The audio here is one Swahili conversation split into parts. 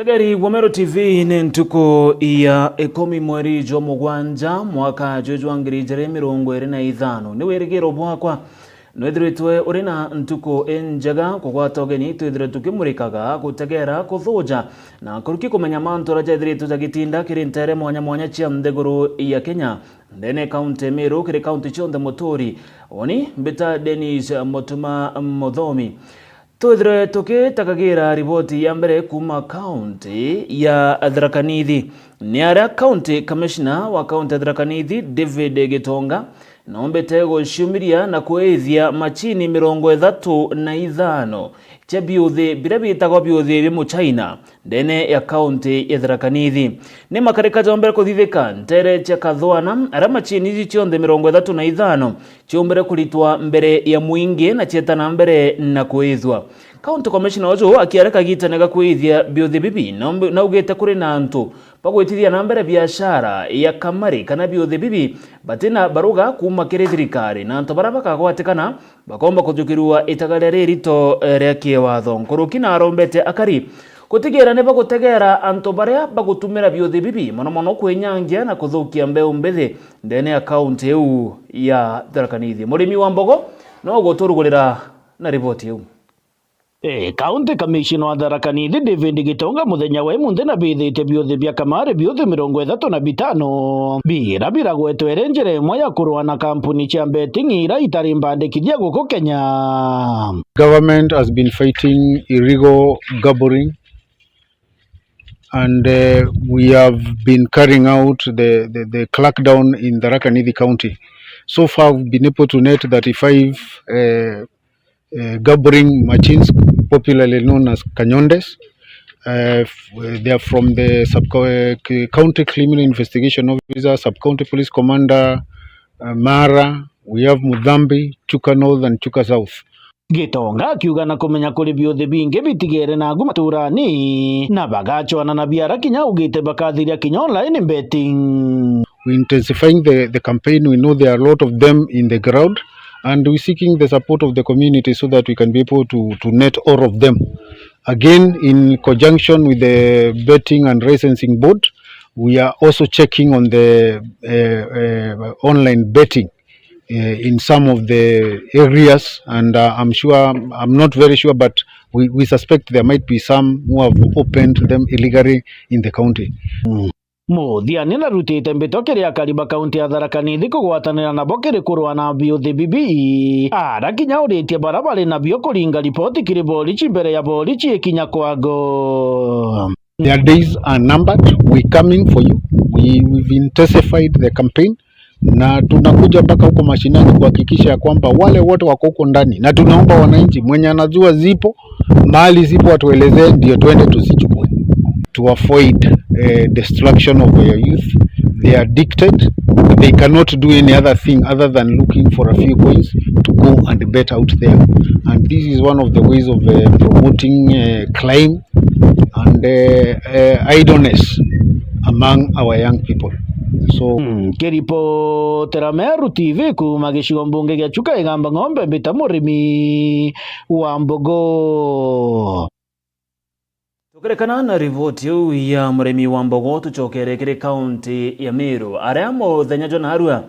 Tegeri Wamero TV ni ntuko ya ekomi mweri jo mugwanja mwaka jojwa ngiri jere mirongo ere na ithano ni werigero bwakwa nwethiritwe uri na ntuko enjaga kugwatogeni twithire tukimurikaga gutegera kuthuja na kuruki kumenya mantu rajethiritu jagitinda kiri ntere mwanya mwanya cia ntheguru ya Kenya ndene kaunti Meru kiri kaunti chonde Muturi oni mbita Dennis Mutuma Muthomi twithire tukitakagira riboti ya mbere kuma kaunti ya Tharaka Nithi ni ara county commissioner wa kaunti ya Tharaka Nithi David Gitonga nombete gushumiria na kuethia machini 35 cha biuthi bira bitagwo biuthi bi mu China ndene ya kaunti ya Tharaka Nithi ni makarika jombere kuthithika ntere cha kathwana ara machini ici cionthe 35 ciombere kulitwa mbere ya muingi na cietana mbere na kuithwa county commissioner ojo akiareka gitanega kuithia biuthi bibi na ugete kuri na antu bagwitithia na mbere biashara ya kamari kana biuthi bibi batina baruga kuma kiri thirikari na antu bara bakagwatikana bakomba kujukirwa itagare rito ria kiwatho nkuruki na arombete akari kutigera ne bagutegera antu baria bagutumira biuthi bibi mono kwenyangia na kuthukia mbeu mbethi ndene ya county eu ya Tharaka Nithi murimi wa mbogo no guturugurira na ripoti eu. County Commissioner wa Tharaka Nithi David Gitonga muthenya wa imunde na bithite biuthi bia kamare biuthi 35 bira gwetwo njira imwe ya kurua na kampuni cia betting ira itari mbandikithia guku Kenya. Government has been fighting illegal gambling and we have been carrying out the crackdown in Tharaka Nithi County. So far we've been able to net 35 gambling machines, popularly known as Kanyondes. They are from the County Criminal Investigation Officer, Sub-County Police Commander, Mara. We have Mudhambi, Chuka North and Chuka South. Gitonga akiuga na kumenya kuri biuthi bingi bitigere na gumaturani na bagachwana na biara kinya ugite bakathiria kinya online betting. We intensifying the campaign. We know there are a lot of them in the ground and we're seeking the support of the community so that we can be able to net all of them. Again, in conjunction with the betting and licensing board, we are also checking on the online betting in some of the areas, and I'm not very sure, but we suspect there might be some who have opened them illegally in the county. Muthiani na rutite mbitoke ria kariba kaunti ya Tharaka Nithi kugwatanira na bokere kurwa na biuthi bibi ara kinya uritie barabara na bio kuringa ripoti kiri borichi mbere ya borichi ikinya kwago. Their days are numbered. We coming for you. We've intensified the campaign na tunakuja mpaka huko mashinani kuhakikisha ya kwamba wale wote wako huko ndani, na tunaomba wananchi mwenye anajua zipo mahali zipo atuelezee ndio twende tuzichukue, to avoid destruction of their youth. They are addicted. They cannot do any other thing other than looking for a few coins to go and bet out there. And this is one of the ways of promoting crime and idleness among our young people. So kiripotera Meru TV kuma gicigo mbunge gia Chuka igamba ng'ombe mbita murimi wa mbogo. Tukirekana na rivoti yu ya murimi wa mbogo tuchokere kiri kaunti ya Meru aria muthenya John Harua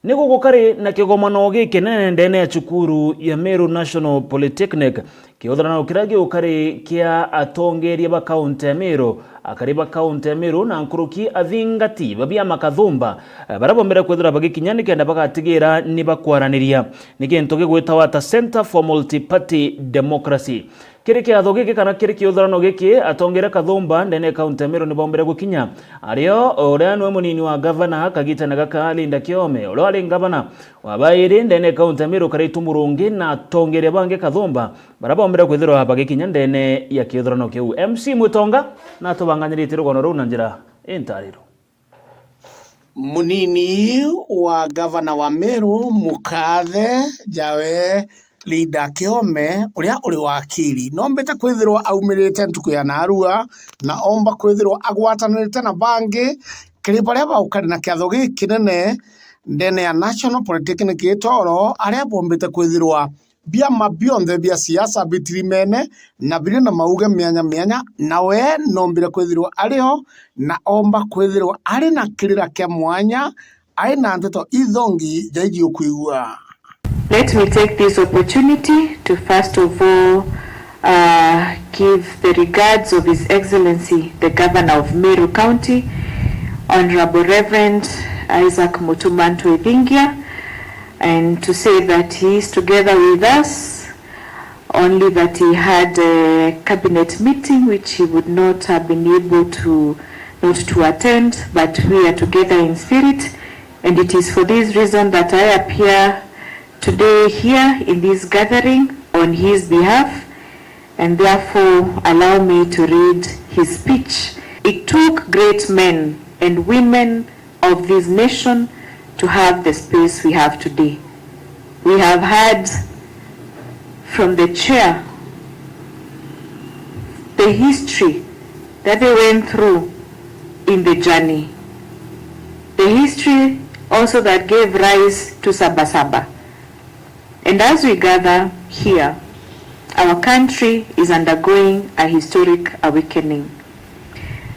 ni gugukari na kigomano gikinene ndene ya cukuru ya Meru National Polytechnic kiotherana ukiragi ukari kia atongeria ba kaunti ya Meru akariba kaunti ya Meru na nkuruki athingati babia makathumba barabombera kwethira bagikinyani kenda bagatigira ni bakwaraniria nikintu gigwitawa ta Center for Multi-Party Democracy kiri kiatho giki kana kiri kiotherano giki atongera kathumba ndene kaunti ya Meru ni bombera gukinya ario uria nwe munini wa governor kagitanaga Linda Kiome uria ari governor wa Bairi ndene kaunti ya Meru karitu murungi na atongere bange kathumba barabombera kwethira bagikinya ndene ya kiotherano kiu MC Mutonga na tubanganirite rugono ru na njira intariro. Munini wa governor wa Meru Mukathe Jawe Linda Kiome uria uri wakiri nombete kwithirwa aumirite ntuku ya Narua na omba kwithirwa agwatanirite na bangi kiri baria baukari na kiatho giki kinene ndene ya National Polytechnic Itoro aria bombete kwithirwa biama bionthe bia siasa bitirimene na bire na mauge mianya mianya nawe nombire kwithirwa ariho na omba kwithirwa ari na kirira kia mwanya aina nteto ithongi jaiji ukuigua. Let me take this opportunity to first of all give the regards of His Excellency the Governor of Meru County, Honorable Reverend Isaac Mutumanto Ibingia, and to say that he is together with us, only that he had a cabinet meeting which he would not have been able to attend, but we are together in spirit, and it is for this reason that I appear today here in this gathering on his behalf, and therefore allow me to read his speech. It took great men and women of this nation to have the space we have today. We have had from the chair the history that they went through in the journey. The history also that gave rise to Sabasaba. And as we gather here, our country is undergoing a historic awakening.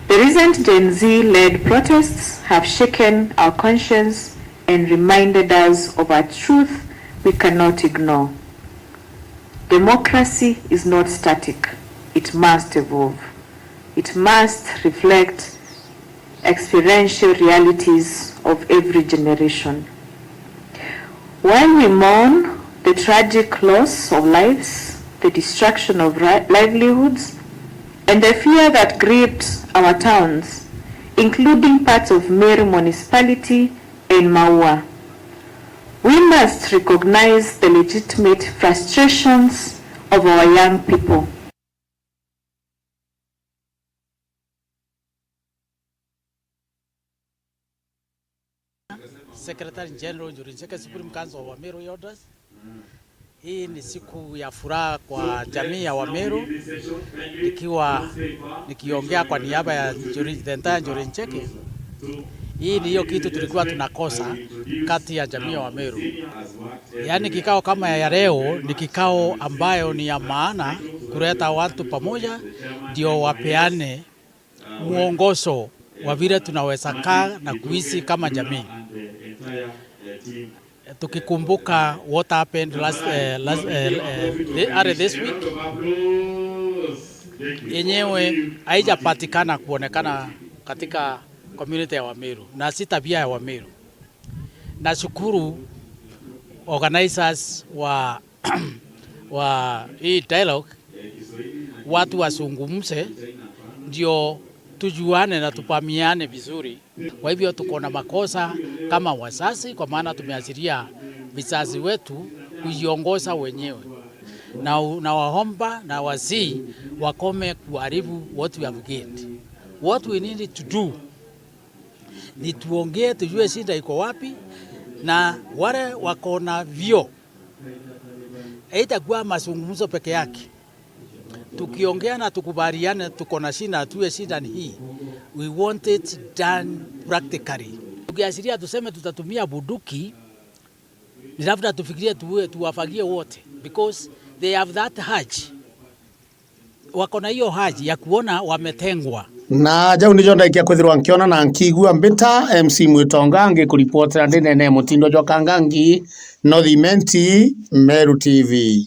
The recent Gen Z-led protests have shaken our conscience and reminded us of a truth we cannot ignore. Democracy is not static. It must evolve. It must reflect experiential realities of every generation. While we mourn the tragic loss of lives, the destruction of livelihoods, and the fear that gripped our towns, including parts of Meru municipality and Maua, we must recognize the legitimate frustrations of our young people. Secretary General Njuricheke, Supreme Council of Wameru Elders. Hii ni siku ya furaha kwa jamii ya Wameru, nikiongea kwa niaba ya Njuricheke. Hii ni hiyo kitu tulikuwa tunakosa kati ya jamii ya Wameru. Yaani kikao kama ya leo ni kikao ambayo ni ya maana kuleta watu pamoja, ndio wapeane muongozo wa vile tunaweza kaa na kuishi kama jamii. Tukikumbuka what happened this week, yenyewe haijapatikana kuonekana katika community ya Wameru na si tabia ya Wameru. Nashukuru organizers wa hii dialogue, watu wasungumze ndio tujuane na tupamiane vizuri. Kwa hivyo tuko na makosa kama wazazi, kwa maana tumeachilia vizazi wetu kujiongoza wenyewe, na waomba na wazii wakome kuharibu what we have gained. What we need to do ni tuongee, tujue shida iko wapi, na wale wako na vyo haitakuwa mazungumzo peke yake. Tukiongea na tukubaliane tuko na shida, tuwe shida ni hii. We want it done practically. Tukiashiria tuseme tutatumia bunduki, ni labda tufikirie tuwafagie wote, because they have that urge. Wako na hiyo urge ya kuona wametengwa. Na jau nijo ndaikia kwithirwa nkiona na nkigua mbita MC Mwitonga ngikuripotera ndinene Mutindo Njoka Ngangi, Northimenti, Meru TV.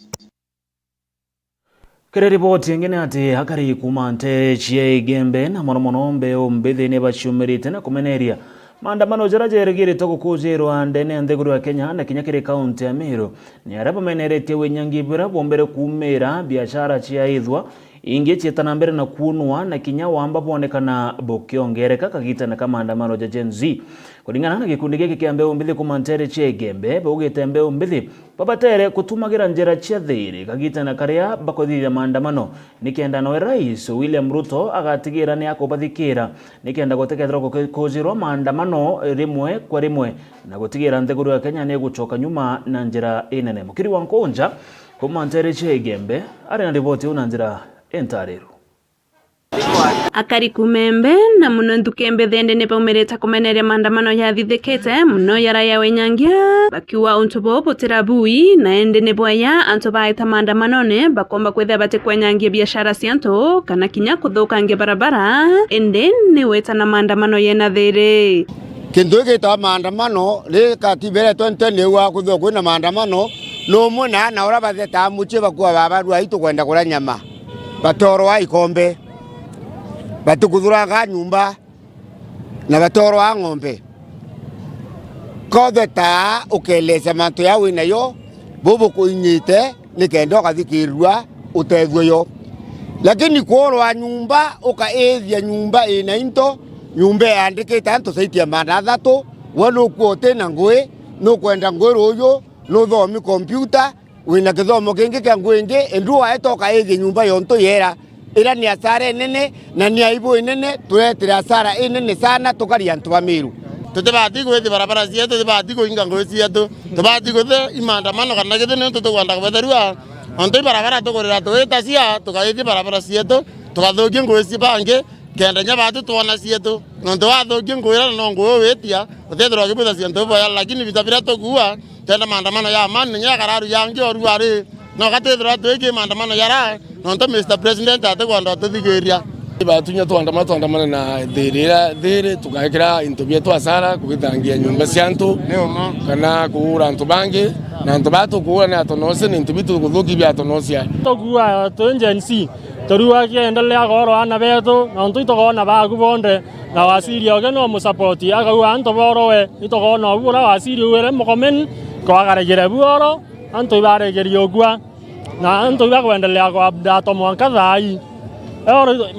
Kere ripoti ingine ati hakari kumante chie igembe na mono mbeo mbithini baciumirite na kumeneria maandamano jarajerigire toko kuzirwa ndene ntheguru ya Kenya na kinyakire kaunti ya Meru ni araba meneretie wenyangibira bombere kumira biashara chia ithwa ingi chietana mbere na kunwa na kinya wamba bonekana bokiongereka kagita na kama maandamano ya Gen Z kulingana na gikundi giki kia mbeo mbithi kumantere chie igembe bogete mbeo mbithi babatere kutumagira njera chia thiri kagita na karia bakothira maandamano nikienda no rais William Ruto agatigira ni akobathikira nikienda gutekethera kuzirwa maandamano rimwe kwa rimwe na gutigira ntheguru ya Kenya ni gucoka nyuma na njera inene. Mukiri wa Nkonja kumantere chie igembe ari na ripoti una njera entariru. Akari kumembe na muno ntukembe thende ne paumereta kumeneria maandamano ya thithikite muno yara ya wenyangia bakiwa untubo potera bui na ende ne boya anto baita maandamano ne bakomba kwetha bate kwenyangia biashara cianto kana kinya kuthukangia barabara ende ne weta na maandamano yena there kindu gita maandamano le katibere 20 ne wa kuthuka na maandamano no muna na ora batheta muche bakwa baba rwaitu kwenda kula nyama batoro wa ikombe batukudhuraga nyumba na batoro wa ng'ombe kodeta ukeleza mantu ya wina yo bobo kuinyite nikendo kathikirwa utethwe yo lakini kuorwa nyumba ukaethia nyumba ina into nyumba yandike tanto saitia mandathatu wono kuote na ngwe no kwenda ngwe royo no thomi computer wina kithomo kingi kya ngwingi endu aetoka ethia nyumba yonto yera ila ni asara nene na ni aibu nene turetira asara nene sana tukari antu ba Meru tutibati gwethi barabara cietu tutibati kuinga ngwe cietu tutibati gwethi maandamano kana githe ne tukwenda kubetherua onto barabara tukurira tuita cia tukaithi barabara cietu tukathukia ngwe cibange kenda nya batu tuona cietu onto wathukia ngwira no ngwe wetia utethirwa kibutha ciantu boya lakini vitabira tukua tenda maandamano ya amani nya kararu yangi oru ari no katethirwa tuiki maandamano yara nonto Mr President atakwenda tuthigiria batunya tuandamana na thirira tukakira into bietu asara kugitangia nyumba ciantu kana kuura antu bangi na antu batu kuura na atonose ni ntibitu kuthuki bia tonosia togua to agency torua kiendelea goro ana betu na ntu itogona bagu bonde na wasiri oge no musapoti agau anto borowe itogona ubura wasiri were mokomen kwagaregere buoro anto ibaregerio ogwa na anto ibakuendelea kwa dato mwanka thai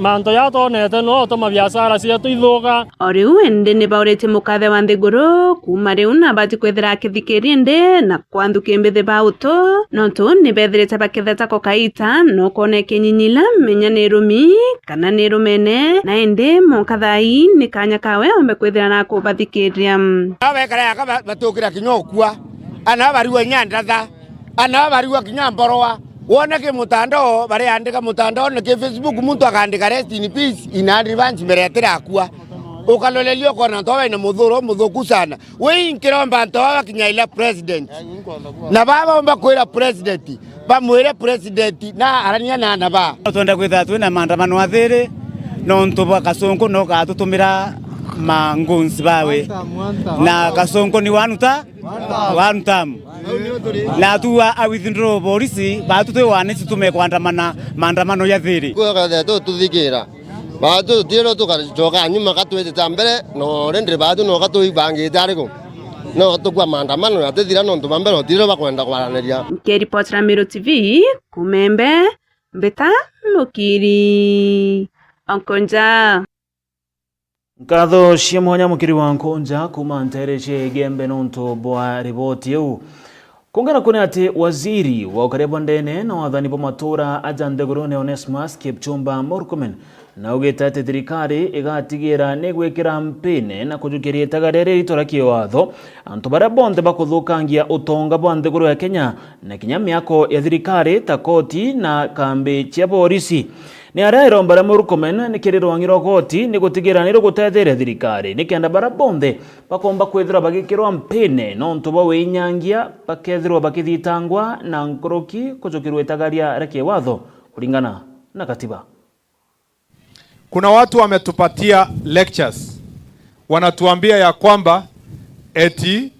manto ya tonete no toma biashara cietu ithuka oriu ende ne baurete mukathe wa nthiguru kuma riu na bati kwethera kithikiri ende na kwanthukia mbithe bauto no tu ni bethirite bakitheta kokaita no kone kinyinyila menya ni rumi kana ni rumene na ende monkathai ni kanya kawe ombe kwethera na kubathikiria abekara yaka batukira kinyokua ana bariwa nyandatha ana bariwa kinyamboroa wona ke mutandao bare andika mutandao na ke Facebook muntu akandika rest in peace in advance meretera akua ukalolelio kona towe na mudhuku sana we inkiromba ntowa kinyaila president na baba omba kwira president bamwire president na arania na ba twenda kwitha twina maandamano athiri no ntuba kasonko no gatutumira mangunsi bawe na kasonko ni wanuta wanutam na tuwa awithindro polisi batutwe wanisi tume kwandamana maandamano ya thiri kwa gathe tuthikira batu tiro tukachoka nyuma katwete tambere no rendre batu no katu ibange tariko no tukwa maandamano ya thira no ntubambero tiro bakwenda kwaraneria ke report ra Meru TV kumembe mbeta mukiri onkonja Nkatho cia mwanya mukiri wa Nkonja kuma ntere cie gembe nonto bwa riboti eu kungana kune ati waziri wa ukaribu ndene na wathani bo matura aja Nthiguru Onesmus Kipchumba Murkomen na ugita ati thirikari igatigira ni gwikira mpine na kujukiria itagarere ritora kiwatho antu baria bonthe bakuthukangia utonga bwa Nthiguru ya Kenya na kinya miako ya thirikari ta koti na kambi cia polisi ni arairo bara Murkomen ni kirirwangirwo koti ni gutigira ni rugutethera thirikari ni kenda bara bonthe bakomba kwithira bagikirwa mpine no ntuba winyangia bakethirwa bakithitangwa na nkoroki kujukirwa itagaria reke watho kulingana na katiba. Kuna watu wametupatia lectures wanatuambia ya kwamba eti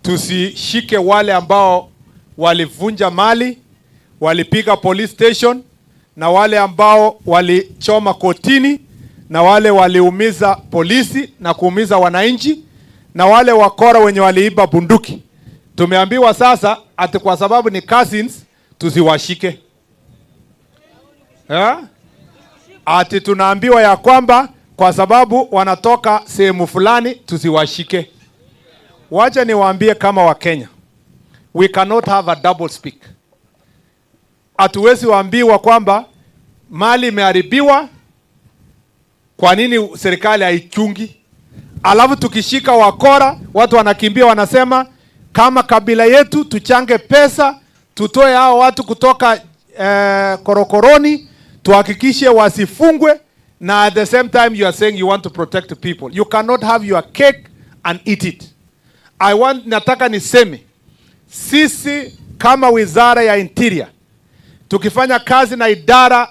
tusishike wale ambao walivunja mali, walipiga police station, na wale ambao walichoma kotini, na wale waliumiza polisi na kuumiza wananchi, na wale wakora wenye waliiba bunduki. Tumeambiwa sasa ati kwa sababu ni cousins tusiwashike. Ati tunaambiwa ya kwamba kwa sababu wanatoka sehemu fulani tusiwashike. Wacha niwaambie kama wa Kenya, we cannot have a double speak. Hatuwezi waambiwa kwamba mali imeharibiwa, kwa nini serikali haichungi? Alafu tukishika wakora, watu wanakimbia wanasema kama kabila yetu tuchange pesa, tutoe hao watu kutoka korokoroni, tuhakikishe wasifungwe na at the same time you are saying you want to protect the people. You cannot have your cake and eat it. Nataka niseme, sisi kama wizara ya Interior, tukifanya kazi na idara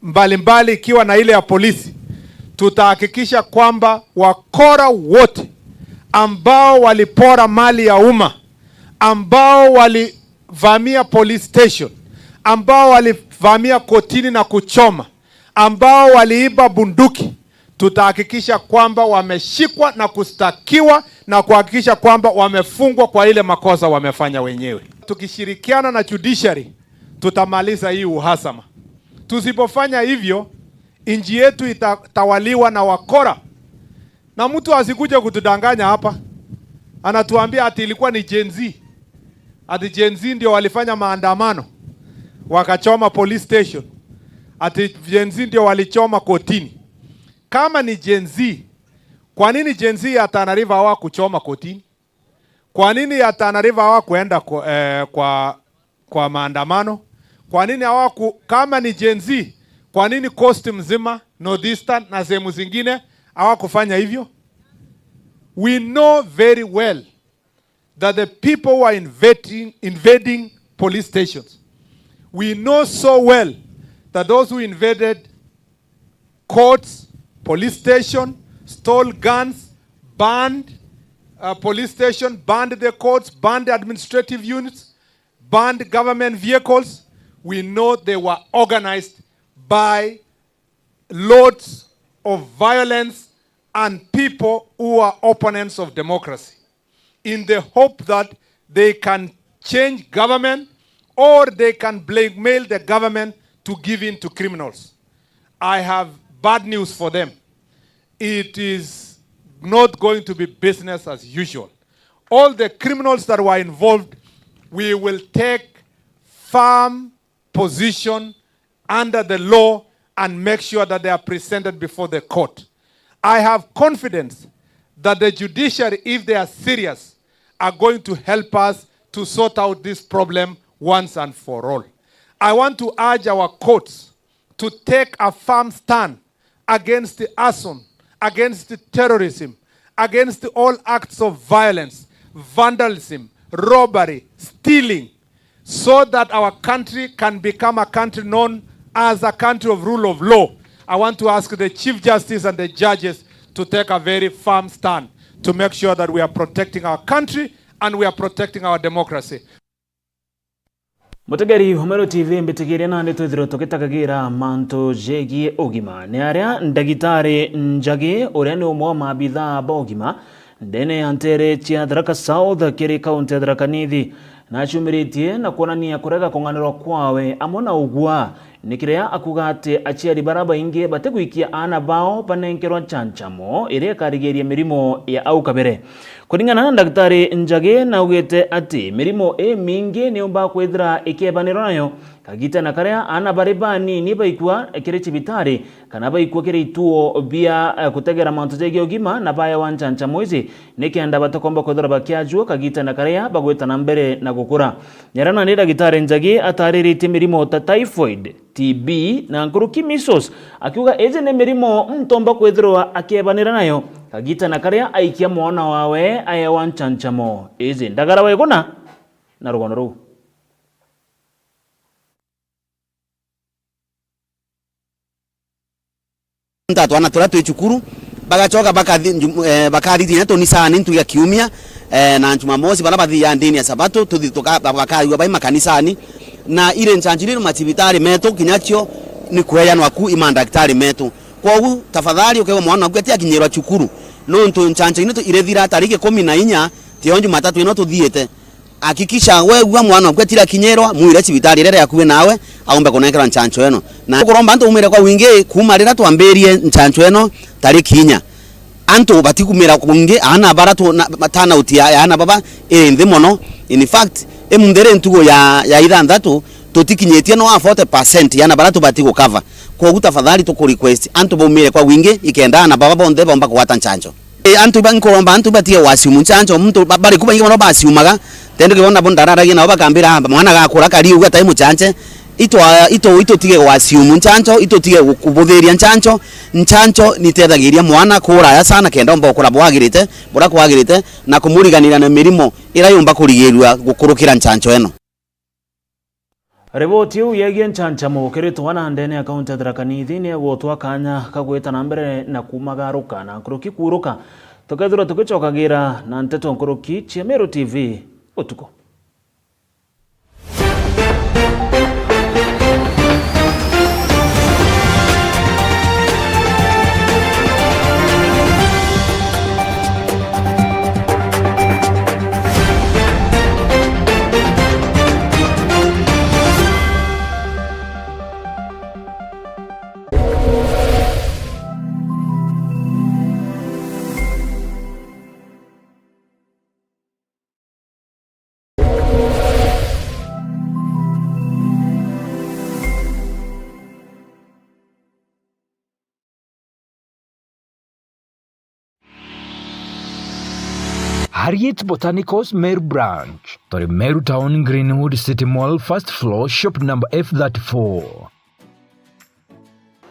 mbalimbali ikiwa na ile ya polisi, tutahakikisha kwamba wakora wote ambao walipora mali ya umma, ambao walivamia police station, ambao walivamia kotini na kuchoma, ambao waliiba bunduki, tutahakikisha kwamba wameshikwa na kustakiwa na kuhakikisha kwamba wamefungwa kwa ile makosa wamefanya wenyewe. Tukishirikiana na judiciary, tutamaliza hii uhasama. Tusipofanya hivyo, nchi yetu itatawaliwa na wakora. Na mtu asikuje kutudanganya hapa, anatuambia ati ilikuwa ni Gen Z. Ati Gen Z ndio walifanya maandamano, wakachoma police station. Ati Gen Z ndio walichoma kotini. Kama ni Gen Z, kwa nini Gen Z ya Tana River hawakuchoma kotini? Kwa nini ya Tana River hawakuenda kwa maandamano? Kwa nini kama ni Gen Z, kwa nini Coast mzima, Northeastern na sehemu zingine hawakufanya hivyo? We know very well that the people who are invading police stations, we know so well that those who invaded courts, police station, stole guns, banned police station, banned the courts, banned the administrative units, banned government vehicles, we know they were organized by loads of violence and people who are opponents of democracy, in the hope that they can change government or they can blackmail the government to give in to criminals. I have bad news for them. It is not going to be business as usual. All the criminals that were involved, we will take firm position under the law and make sure that they are presented before the court. I have confidence that the judiciary, if they are serious, are going to help us to sort out this problem once and for all. I want to urge our courts to take a firm stand against the arson, against the terrorism, against all acts of violence, vandalism, robbery, stealing, so that our country can become a country known as a country of rule of law. I want to ask the Chief Justice and the judges to take a very firm stand to make sure that we are protecting our country and we are protecting our democracy. Mutegeri Homero TV mbitigire na ndetwithiro tukitagagira manto jegie ogima ni aria ndagitari Njagi uria ni umwe mabitha bogima ndene antere chia Tharaka South kiri kaunti ya Tharaka Nithi na chumiritie na kuonania kurega konganirwa kwawe amona ugwa nikirea akugate achiari baraba inge bateguikia ana bao panenkerwa chanchamo ire karigeria mirimo ya au kabere kuringana na Daktari Njagi na ugete ati mirimo mingi ni umba kwithira ikebaniro nayo kagita na karea ana baribani ni baikwa kire chibitari kana baikwa kire ituo bia kutegera mantu jege ogima na baya wanchanchamo izi nikienda batakomba kwithira bakiajua kagita na karea bagweta na mbere na gukura nyarana ni Daktari Njagi ataririte mirimo ta typhoid, TB na nkuruki measles akiuga eze ne mirimo mtomba kwithirwa akebanira nayo kagita na karea aikia mwana wawe aya wanchanchamo eze ndagara wegona na rugono ru Ntatu ana turatu ichukuru bagachoka bakathi neto nisani ntu ya kiumia na Jumamosi bala bathi ya ndini ya Sabato tuthitoka bakari bai makanisani na ile nchanjiriro matibitari meto kinyacho ni kuheyanwa ku imandaktari meto kwa tafadhali ukewa mwana wakati akinyerwa chukuru no ntu nchanjiriro to irethira tariki 14 tionju Jumatatu ino tuthiete hakikisha wewe mwana wakati akinyerwa muire cibitari rere yakuwe nawe aombe kunekera nchanjo eno na kuromba ntu umire kwa wingi kumarira twamberie nchanjo eno tariki 4 anto batikumira kungi ana baratu matana utia ana baba nthi mono in fact emundere ntugo ya ithanthatu tutikinyetie no 40% yana baratu batiko cover kwa gutafadhali to request anto bomire kwa wingi ikenda ana baba bonde bomba kwata nchanjo anto bankoromba anto batie wasimu nchanjo mtu bari kuba ngimo no basiumaga tende kibona bondarara gina obakambira mwana gakura kari uga time chance ito tige wasiumu nchancho ito tige kubuthiria nchancho nitethagiria mwana kuraya sana kenda omba ukura bwagirite na kumuriganira na mirimo ira yumba kurigirwa gukurukira nchancho eno. Riboti yu yegie nchanchamo kiritwa na ndene akaunti ya Tharaka Nithi ni egotwa kanya kagwita na mbere na kumagaruka na nkuruki kuruka tukethira tugicokagira na nteto nkuruki cia Meru TV utuko. Harriet Botanicals Meru branch, to Meru Town Greenwood City Mall, first floor, shop number F34.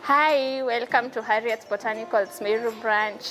Hi, welcome to Harriet Botanicals Meru branch.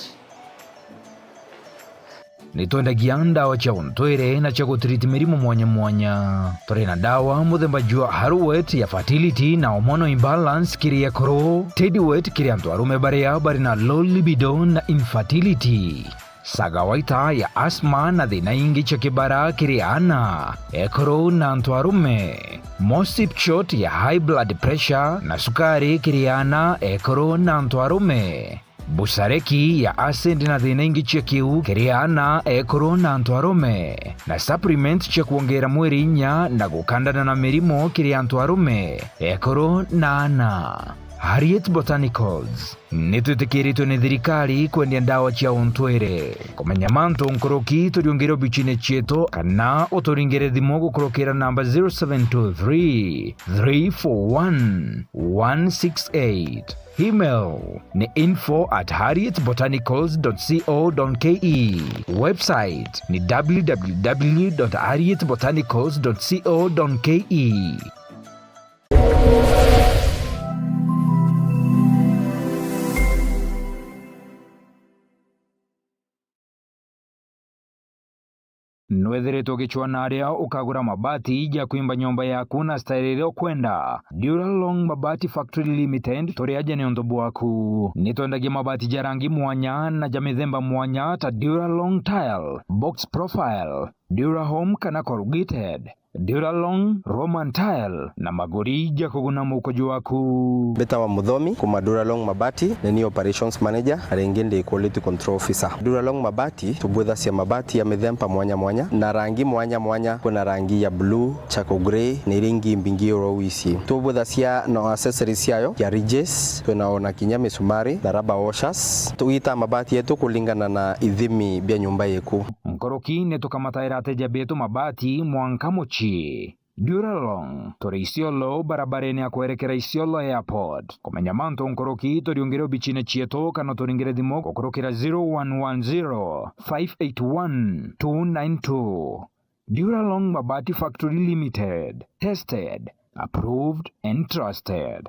Nitwendagia ndawa cia untwire na cia gutiriti mirimo mwanya. Turi na ndawa muthemba jua Haruwet ya fertility na hormonal imbalance kiria koro, Tediwet kiria antu arume bari na low libido na infertility. Sagawaita ya asma na thina ingi cia kibara kiriana ekoro na antu arume. Mosipshot ya high blood pressure na sukari kiriana ekoro na antu arume. Busareki ya acid na thina ingi cia kiu kiriana ekoro na antu arume. Na supplement cia kuongera mwiri inya na gukandana na mirimo kiria antu arume ekoro na ana. Harriet Botanicals nitwitikiritwe ni thirikari kwendia ndawa cia untwire. Kumenya mantu nkoroki turiongere bichine chieto kana uturingere thimo gukorokera namba 0723 341 168. Email ni info@harrietbotanicals.co.ke. Website ni www.harrietbotanicals.co.ke. Nwethiritwo gichwana aria ukagura mabati ya kuimba nyumba yaku na style ile ukwenda. Duralong Mabati Factory Limited turi aje ni ondobu waku. Nitwendagia mabati ja rangi mwanya na ja mithemba mwanya ta Duralong Tile, Box Profile, Durahome kana corrugated, Duralong Roman Tile na magori ja kuguna mukojo waku. Beta wa Muthomi kuma Duralong Mabati ni operations manager arengende quality control officer. Duralong Mabati tubwetha cia mabati ya mithemba mwanya na rangi mwanya. Kuna rangi ya blue, charcoal grey na rangi mbingi rowisi. Tubwetha cia no accessories yayo ya ridges, tunaona kinya misumari na rubber washers. Tuita mabati yetu kulingana na ithimi bya nyumba yeku. Nkoroki netukamataira ateja betu mabati mwanka mochi. Duralong turi Isiolo barabareni ya kuerekera Isiolo Airport. Kumenya mantu nkoroki turiongere bichine chieto kana turingere thimo kukorokera 0110 581 292. Duralong Mabati Factory Limited. Tested, approved and trusted.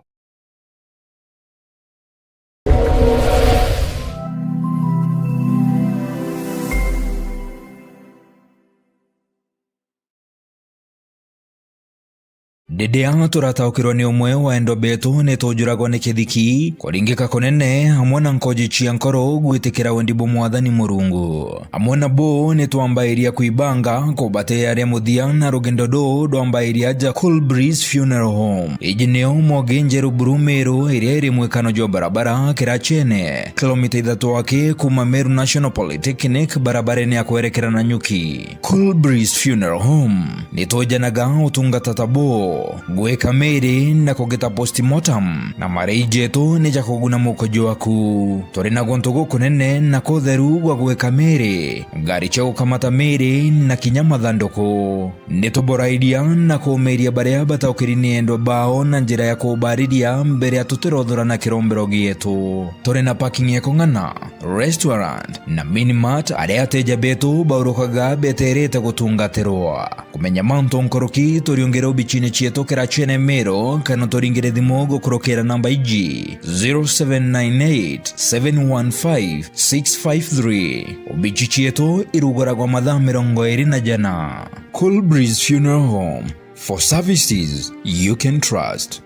Dedea turataukirwo ni umwe wa endo betu nitujuragwo ni kithiki kuringika kunene hamwe na nkoji cia nkoro gwitikira wendibo mwathani Murungu. Hamwe na bo nitwambairia kuibanga kubate aria muthia na rugendo ndwambairia ja Cool Breeze Funeral Home. Ijineo Mogenjeru Meru iria iri mwekano jo barabara Kirachene kilomita 3 wake kuma Meru National Polytechnic barabareni ya kuerekera na Nyuki. Cool Breeze Funeral Home nitujanaga utungata tabo gweka meri na kugeta postmortem na mareijeto ni jakuguna mukojo waku. Turi na gontogo kunene na kotheru gwa gweka meri ngari cha gukamata meri na kinyama thandoko nituboraidia na kumeria baria bataukirini endo bao na njira ya kubaridia mbere ya tutirothora na kirombero gietu. Turi na parking ya kongana, restaurant na minimart aria ateja betu baurukaga beterete gutungatirwa. Kumenya mantu nkoroki turiongera bichine cietu kira chene mero kana toringire thimo gukurukira namba iji 0798 715 653. Ubichi cietu irugoragwa mathaa 24 Cool Breeze Funeral Home, for services you can trust.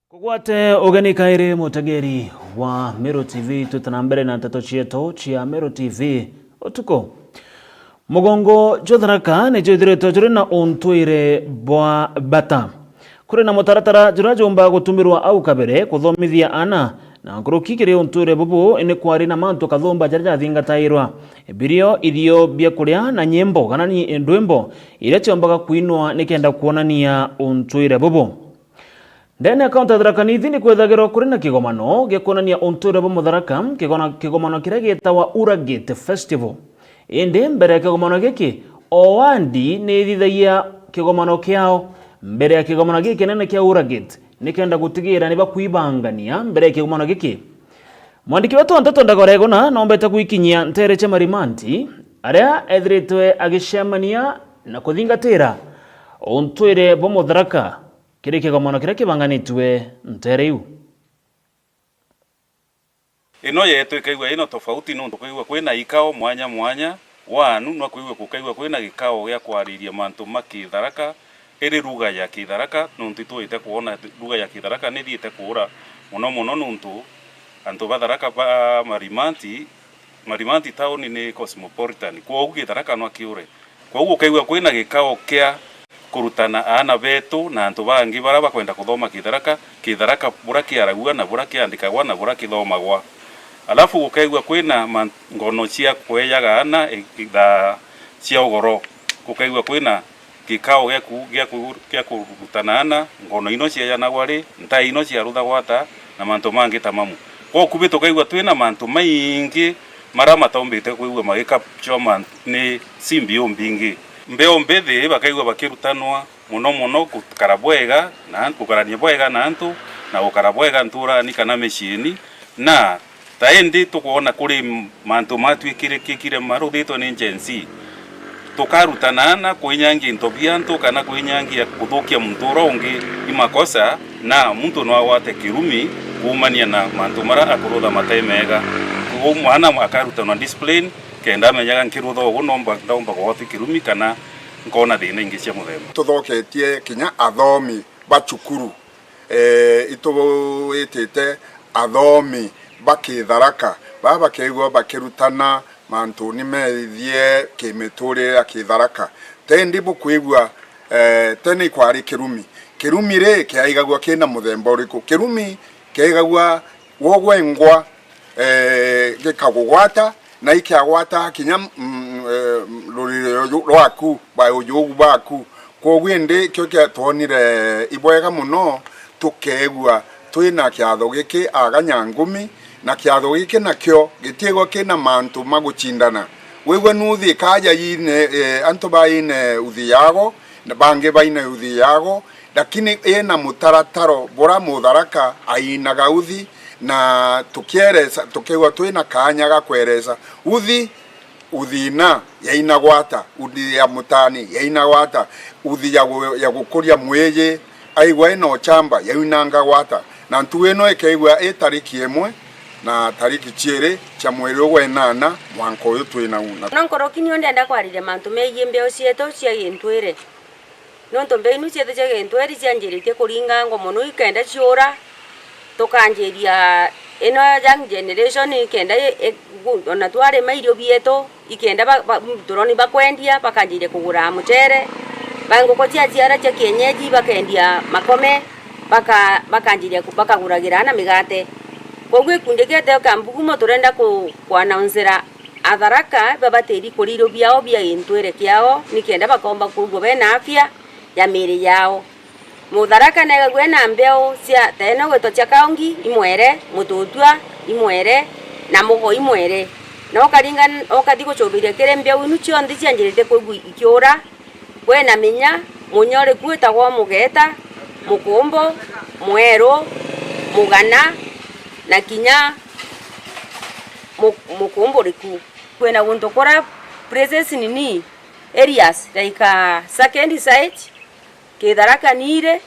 Kugwate ugeni kairi mutegeri wa Meru TV tutanambere na tato chieto chia Meru TV utuko mugongo jotharaka ne jodire juri na ontwire bwa bata kuri na mutaratara jurajomba gutumirwa au kabere kuthomithia ana na ngurukikire ontwire bubu ene kwari na manto kathomba jarja thingatairwa ebirio irio bia kuria na nyembo kana ni endwembo ile chombaga kuinwa nikenda kuonania ontwire bubu. Ndene account Tharaka Nithi ni kwethagirwo kuri na kigomano gikuonania ontwire bo Mutharaka kigomano kiria gitawa Uragate Festival. Indi mbere ya kigomano giki Owandi ni thithagia kigomano kiao mbere ya kigomano giki nene kia Uragate nikenda gutigira ni bakuibangania mbere ya kigomano giki. Mwandiki wetu Nteto Ndagoregona nombete kuikinyia ntere cha marimanti aria ethritwe agicemania na kuthingatira ontwire bo Mutharaka kiri kigomano kiria kibanganitwe nteriu. Ino yetu ikaigwa ino tofauti nundu kuigwa kwina ikao mwanya mwanya wanu no kuigwa kukaigwa kwina gikao gya kwariria mantu makitharaka iri ruga ya kitharaka nundu tuite kuona ruga ya kitharaka ni thiite kura muno nundu antu batharaka ba marimanti town ni cosmopolitan kwa ugu kitharaka no kiure kwa ugu kaigwa kwina gikao kia kurutana ana betu na antu bangi bara bakwenda kuthoma kitharaka bura kiaragua na bura kiandikagwa na bura kithomagwa. Alafu ukaigwa kwina ngono cia kweyaga ana itha cia ugoro kukaigwa kwina kikao gya kurutana ana ngono ino cia yanagwa ri ntai ino cia rutha gwata na mantu mangi tamamu kwa kubito kaigwa twina mantu maingi mara matombite kuigwa magika choma ni simbio mbingi mbeo mbethi bakaigwa bakirutanwa muno kukarabwega na kukarania bwega na antu na ukarabwega ntura ni kana meshini na taendi tukuona kuri mantu matwikire kikire maruthito ni njensi tukarutanana kwinyangi ntobiantu kana kwinyangi ya kuthukia mturo ungi imakosa na muntu no wate kirumi kumania na mantu mara akurutha matemega mwana akarutanwa discipline kenda menyaga nkirutho ugu nomba ndaumba gwathi kirumi kana ngona thina ingi cia muthemba tuthoketie kinya athomi bacukuru ititite athomi bakitharaka baba keigwa bakirutana mantu ni methie kimiturire akitharaka tendi bukwigwa tene kwari kirumi ri kiaigagwa kina muthemba uriku kirumi kiaigagwa wogwengwa gikagugwata na ikiagwata kinya rurire rwaku ba ujugu baku kogwende kyo kyatwonire ibwega muno tukegwa twina kiatho giki aganyangumi na kiatho giki nakyo gitiegwa kina mantu maguchindana wewe nuthi kaja yine anto baine uthi yago na bange baine uthi yago lakini ena mutarataro bora Mutharaka ainaga uthi na tukegwa twina kanya ga kwereza uthina yaina gwata uthi ya mutani yaina gwata uthi ya gukuria mweye aigwa ino chamba yainanga gwata na ntuweno ikeigwa tariki emwe na tariki chiere cha mweri ogwenana mwanko uyu twina una nonkoroki ni ndenda kwarire mantu megie mbeo cieto cia gintwire nonto mbeo inu cieto cia gintwire cianjiritie kuringa ngomono ikenda ciura tukanjiria ino young generation ikenda ona tware mairio bieto ikenda turoni bakwendia bakanjire kugura muchere bangoko cia ciara cia kienyeji bakendia makome bakanjire bakaguragira na migate Kwa gwe kundegete kambugumo turenda ku announceera atharaka babateri kuliro byao bya intwere kyao nikenda bakomba kugo bena afya ya miri yao. Mutharaka nega gwena mbeo cia tena gweto cia kaungi imwere mututwa imwere na mugo imwere no karinga okatiko chobire kere mbeo inu chiondi cianjirite kugu ikiora gwena minya munyore kweta gwa mugeta mukombo mwero mugana na kinya mukombo riku kwena gunto kora presence nini areas like second site Kitharaka nire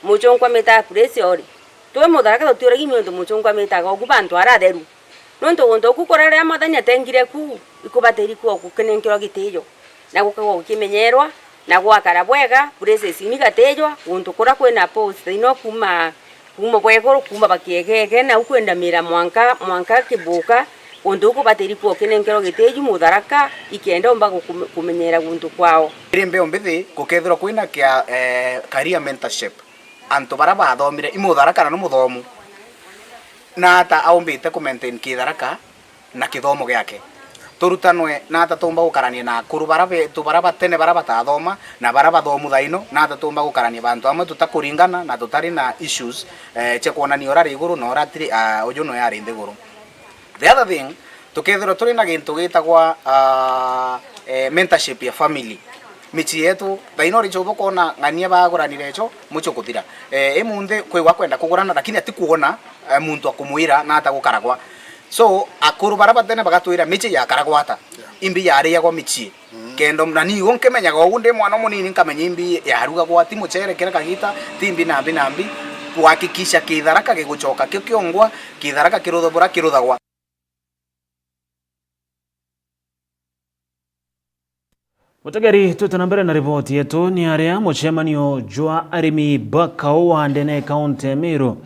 muchongwa meta place ori twe mutharaka tutiora gimiondo muchongwa meta go kubantu aratheru nonto gonto kukorera amathanya tengire ku ikubateri ku okukenenkero gitejo na gukago kimenyerwa na gwakara bwega place ni gatejo gonto kora kwena post ino kuma bwego kuma bakiegege na ukwenda mira mwanka kibuka gonto kubateri ku okenenkero gitejo mutharaka ikenda omba kumenyera gonto kwao Rimbe ombithi kukethirwa kwina kia career mentorship antu bara bathomire imutharaka na muthomu na ata aumbite ku maintain kitharaka na kithomo giake turutanwe na ata tumba gukarania na kuru bara batene bara batathoma na bara bathomu thaino na ata tumba gukarania bantu amwe tutakuringana na tutari na issues che kuonania orari iguru na oratiri uju no yari nthiguru. The other thing tukethirwa turi na gintu gitagwa mentorship ya family michi yetu thaino ri chobo kona ngania baguranire echo mucho kuthira emunde kwigwa kwenda kugurana lakini atikuona muntu akumuira na atagukaragwa so akuru baraba tene bagatwira michi ya karagwata imbi yari yago michi kendo nani wonke menyaga ogunde mwana munini nkamenya imbi yaruga gwa timu chere kera kagita timbi nambi kuhakikisha kitharaka giguchoka kikiongwa kitharaka kirudhobora kiruthagwa. Mutegeri tutana mbere na ripoti yetu ni aria mucemanio jwa arimi bakao wa ndene kaunti Meru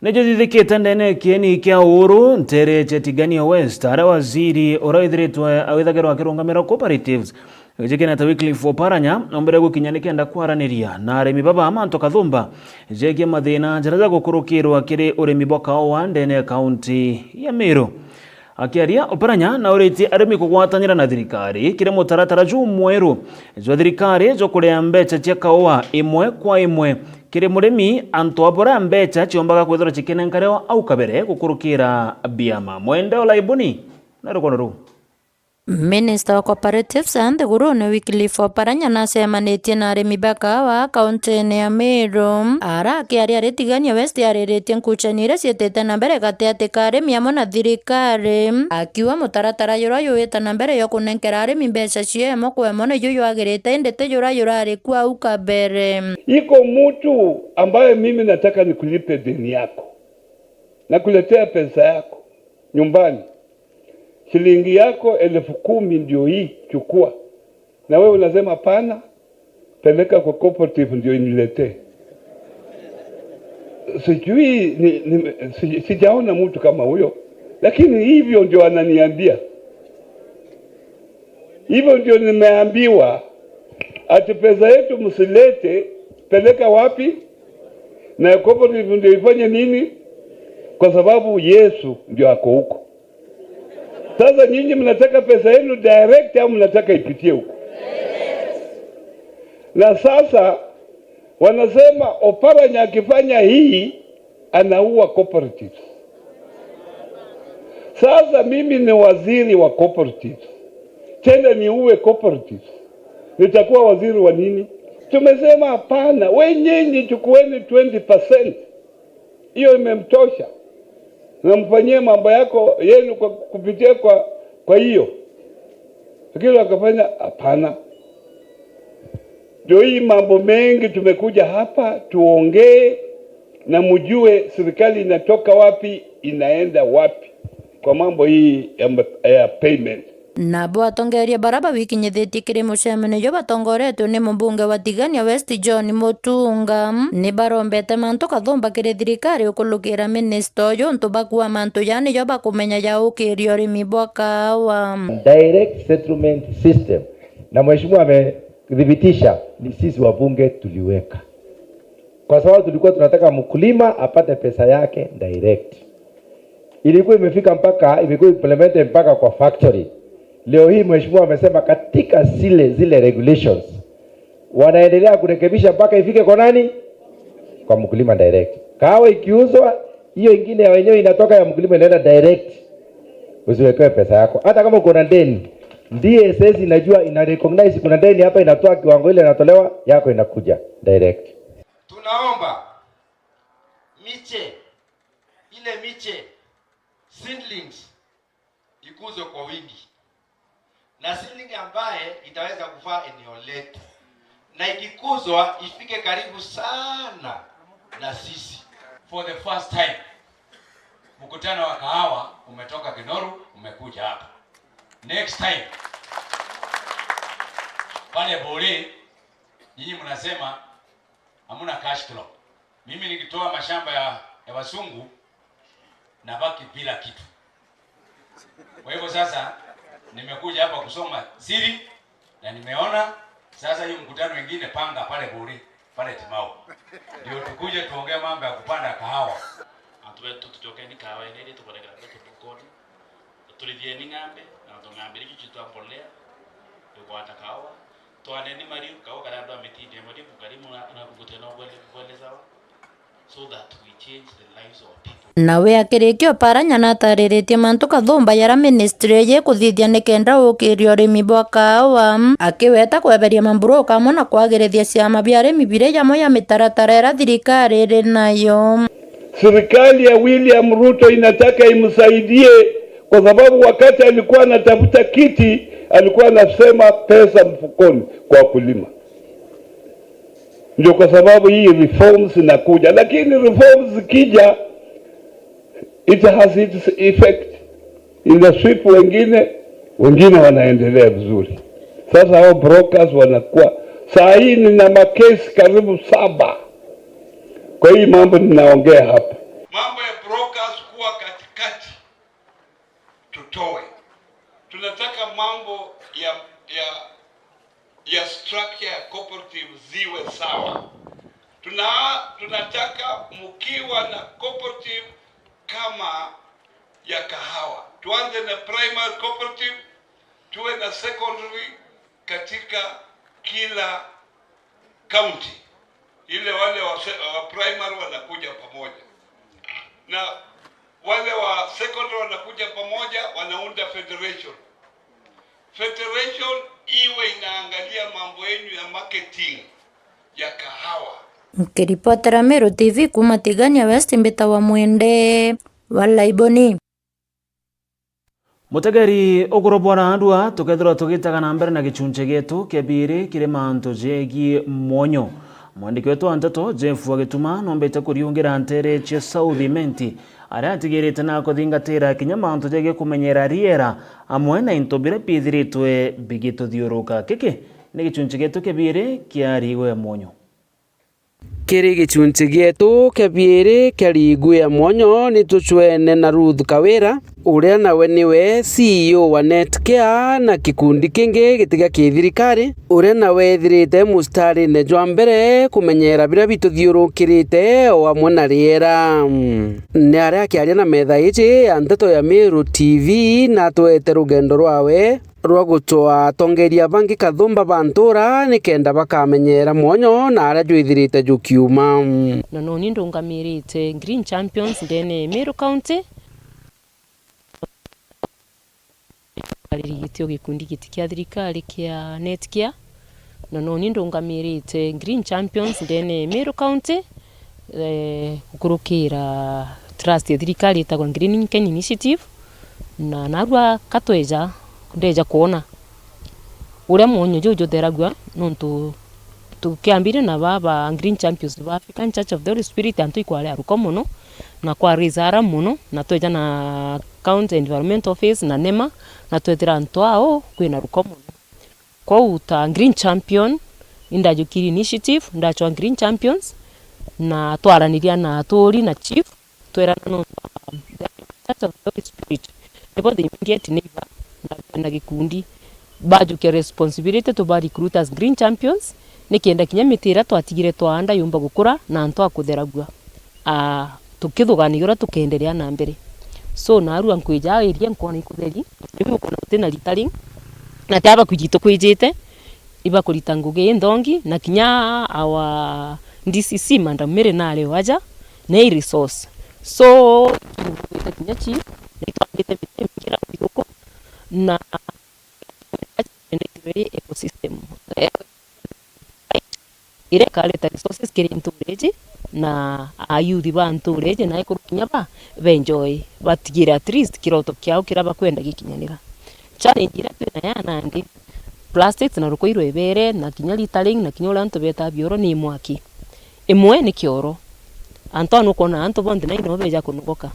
nejo thithikite ndene kieni kia uru ntere chetigania West ara waziri uraithiritwe awithagirwa akirungamira cooperatives jekena ta Wycliffe Oparanya ombere gukinyanikenda kwaraniria na arimi baba amanto kathumba jekie mathina njaraza gukurukirwa kiri urimi bakao wa ndene kaunti ya Meru. Akiaria Oparanya na uriti arimi kugwatanira na thirikari kire mutaratara ju mweru jo thirikari jo kurea mbecha cia kaoa imwe kwa imwe kire murimi anto abora mbecha ciombaga kwithira cikenenkareo au kabere gukurukira biama mwende olaibuni na rukono ru. Minister wa Cooperatives and the Gurune Wycliffe Oparanya nacemanĩtie na arĩmi bakawa kaunti-inĩ ya Meru ara akiaria ritigania West arĩrĩtie ngucanio iria ciĩtĩte na mbere gatagatĩ ka arĩmi amwe na thirikari akiuga mũtaratara ũrĩa yũĩte na mbere yo kũnenkera arĩmi mbeca cia ĩmwe kwa ĩmwe nĩguo yagĩrĩte indĩte yũrarĩ kwa au kabere. Iko mtu ambaye mimi nataka nikulipe deni yako na kuletea pesa yako nyumbani, shilingi yako 10,000 ndio hii chukua, na wewe unasema pana, peleka kwa cooperative ndio iniletee. Sijui sijaona mtu kama huyo, lakini hivyo ndio ananiambia. Hivyo ndio nimeambiwa, ati pesa yetu msilete, peleka wapi? Na cooperative ndio ifanye nini? Kwa sababu Yesu ndio ako huko. Sasa nyinyi mnataka pesa yenu direct au mnataka ipitie huko? Na sasa wanasema Oparanya akifanya hii anaua cooperatives. Sasa mimi ni waziri wa cooperatives, tena niue cooperatives, nitakuwa waziri wa nini? Tumesema hapana, wenyewe chukueni 20%, hiyo imemtosha na mfanyie mambo yako yenu kwa kupitia kwa hiyo. Lakini wakafanya hapana. Ndio hii mambo mengi tumekuja hapa tuongee na mjue serikali inatoka wapi inaenda wapi kwa mambo hii ya payment. Nabo atongeria baraba wikinyithitie kiri mucemanio batongoretwo ni mumbunge wa Tigania West John Mutunga ni barombete mantu kathumba kiri thirikari ukulukira minister uyu ntu bakua mantu yani yo bakumenya ya ukirio rimi bwaka wa direct settlement system, na mheshimiwa amedhibitisha ni sisi wabunge tuliweka, kwa sababu tulikuwa tunataka mkulima apate pesa yake direct. ilikuwa imefika mpaka imekuwa implemented mpaka kwa factory. Leo hii mheshimiwa amesema katika zile regulations wanaendelea kurekebisha mpaka ifike kwa nani? Kwa mkulima direct. Kahawa ikiuzwa, hiyo ingine ya wenyewe inatoka ya mkulima inaenda direct. Usiwekewe pesa yako. Hata kama uko na deni, DSS inajua, ina recognize kuna deni hapa, inatoa kiwango ile inatolewa, yako inakuja direct. Tunaomba miche seedlings ikuzwe kwa wingi, na seedling ambaye itaweza kufaa eneo letu, na ikikuzwa ifike karibu sana na sisi. For the first time mkutano wa kahawa umetoka Kinoru umekuja hapa. Next time pale Bole nyinyi mnasema hamuna cash flow. Mimi nikitoa mashamba ya wasungu na baki bila kitu. Kwa hivyo sasa nimekuja hapa kusoma siri na nimeona sasa hiyo mkutano mwingine panga pale Bole pale Timao. Ndio tukuje tuongee mambo ya kupanda kahawa. Atuwetu tutokeni kahawa ile tukoleka tukoni. Tulivye ni ngambe na tungambiri kichitwa mbolea. Yuko atakawa. Twaneni mari kawa karando ametinde mari kukarimu na kukutana wale sawa. So that we change the lives of people. Nawe akirikio Paranya natarĩrĩtie mantu kathumba yara ministry ye kuthithia nikenda ukirio rimi bwa kahawa akiweta kweberia mamburu kamwe na kwagĩrithia ciama bia arĩmi bire jamwe ya mitaratara ya thirikari ĩrĩ nayo. Serikali ya William Ruto inataka imsaidie, kwa sababu wakati alikuwa anatafuta kiti alikuwa anasema pesa mfukoni kwa wakulima. Ndio kwa sababu hii reforms inakuja, lakini reforms zikija it has its effect in the sweep. Wengine wanaendelea vizuri. Sasa hao brokers wanakuwa saa hii nina makesi karibu 7 kwa hii mambo ninaongea hapa. Mambo ya brokers kuwa katikati tutoe. Tunataka mambo ya structure ya cooperative ziwe sawa. Tunataka mkiwa na cooperative kama ya kahawa, tuanze na primary cooperative, tuwe na secondary katika kila county, ile wale wa primary wanakuja pamoja na wale wa secondary wanakuja pamoja, wanaunda federation. Federation iwe inaangalia mambo yenu ya marketing ya kahawa. Mkiripotera Meru TV kuma Tigania West Mbita wa Mwende wala Iboni. Mutegeri ogorobora andua tukethira tugitaga na mbere na gichunche gitu kebiri kire manto jegi monyo. Mwandiki wetu antato Jeff Wagituma nombete kuriungira ntere che South Menti aratigirite na kuthingatira kinyamanto jegi kumenyera riera amwe na intobire pithiritwe bigito thiuruka kiki ni gichunche gitu kebiri kiarigwe monyo. Kiri gichunchi gietu kebiri kiarigwe ya monyo ni tuchwene na Ruth Kawira uria nawe niwe CEO wa Netcare na kikundi kingi gitiga kithirikari uria nawe ethirite mustari-ini jwa mbere kumenyera bira bituthiurukirite o amwe na riera. Ni aria akiaria na metha iji ya Nteto ya Meru TV na twete rugendo rwawe rwa gutwa tongeria bangi kathumba bantura nikenda bakamenyera monyo na aria jwithirite jukiuma. Na noni ndungamirite Green Champions ndene Meru County gitio gikundi giti kia thirikari kia Netcare. Na noni ndungamirite Green Champions ndene Meru County ukurukira trust ya thirikari itagwa Green Kenya Initiative na narwa katweja ndeja kuona uria monyo jojo theragwa nontu tukiambire na baba Green Champions ba African Church of the Holy Spirit antu ikwale aruko muno na kwa rizara muno na tweja na County Environment Office na NEMA na twetira antu ao kwina ruko muno kwa uta Green Champion indajukiri initiative ndachwa Green Champions na twaraniria na atori na chief twerana no Church of the Holy Spirit ndipo the immediate neighbor na gikundi bajuke responsibility to recruit as Green Champions nikienda kinya mitira twatigire twanda yumba gukura na antu akutheragua tukithuganiura tukenderea na mbere so narua nkwija area nkona ikutheri niwe ukona tena litaring na taba kujito kwijite iba kulita nguge ndongi na kinya awa DCC manda mere nale waja na resource so ita kinya chi nitwambite mitekira bigoko na very ecosystem ire kaleta resources kiri ntureje na ayuthi ba ntureje na ikurukinya ba benjoy batigira at least kiroto kyao kiraba kwenda gikinyanira challenge ira twina ya nandi plastics na rukoiro ebere na kinya litaring na kinya ulanto beta bioro ni mwaki imwe ni kioro anto nukona anto bonde na ino beja kunugoka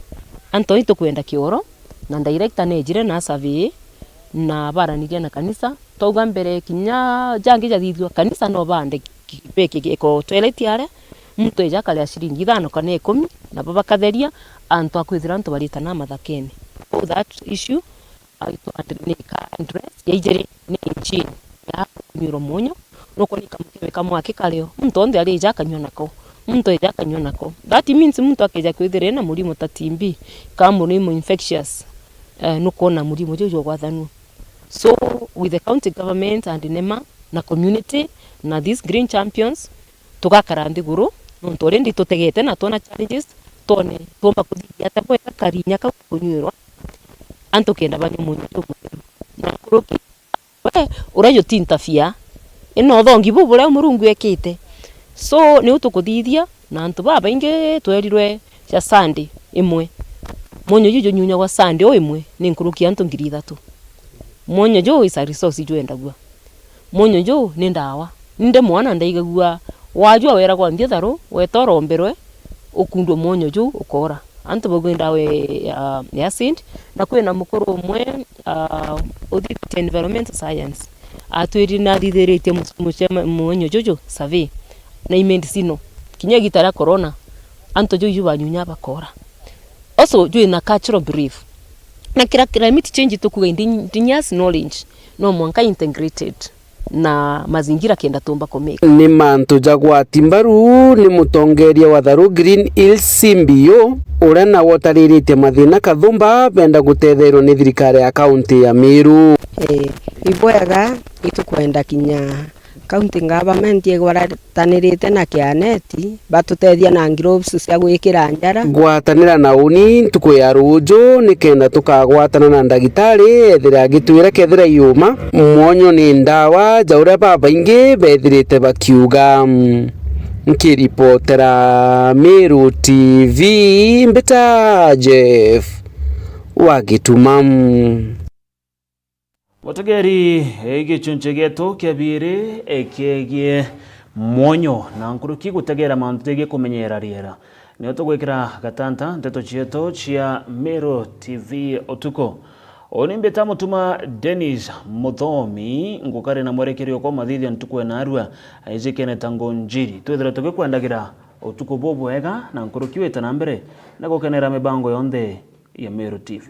anto ito kwenda kioro na director nejire na survey na baraniria na kanisa toga mbere kinya jangi jathithwa kanisa no bande kipeke eko toilet yare mtu eja kale ashiringi 5 kana 10 na baba katheria anto akwithira anto barita na mathakeni for that issue aito andreka address yaijere ni inchi ya miro monyo noko ni kamukebe kamwake kaleo mtu onde ali eja kanyonako mtu eja kanyonako that means mtu akeja kwithira na murimo tatimbi kama ni infectious noko na murimo jojo gwathanu. So with the county government and NEMA na community na these green champions tugakara ndiguru nonto ndi tutegete na tona challenges tone tomba kuthia tapo karinya ka kunyurwa anto kenda banyu munyu na kuroki we urayo tintafia ino thongi bubure murungu ekite so ni utukuthithia na antu baba inge twerirwe cia Sunday imwe munyu juju nyunya wa Sunday o imwe ni nkuruki antu 3,000 monyo jo is a resource jo endagua monyo jo ni ndawa nde mwana ndaigagua wajua wera kwa nditharo wetoromberwe ukundwo monyo jo ukora antu bagwenda we ya sind na kwena mukoro umwe audit environmental science atwiri na thitherite monyo jojo survey na imedicino kinya gitara corona antu jo banyunya bakora also jo na cultural belief na kira climate change tukuga indigenous knowledge no mwanka integrated na mazingira kenda tumba komeka ni mantu jagwa timbaru ni mutongeria wa Tharu Green Hills Simbio urena wotaririte mathina kathumba benda gutethero ni thirikari ya county ya Meru iboyaga itukwenda kinya county government yegwaratanirite na kianeti batutethia na groups cia gwikira njara gwatanira na uni ntuku ya rujo nikenda tukagwatana na ndagitari ethira gitwira kethira yuma mwonyo ni ndawa jaura baba ingi bethirite bakiuga nkiripotera Meru TV mbeta Jeff Wagitumam Watageri egechunche geto kyabire ekegie mwonyo na nkuruki gutegera mantu tege kumenyera riera niyo tugwikira gatanta nteto chieto chia Meru TV otuko onimbe tamutuma Dennis Muthomi ngukare na mwerekerio kwa mathithia ntukwe na arua aizikene tango njiri twethira tugikwendagira otuko bobo ega na nkuruki weta na mbere na gukenera mibango yonde ya Meru TV.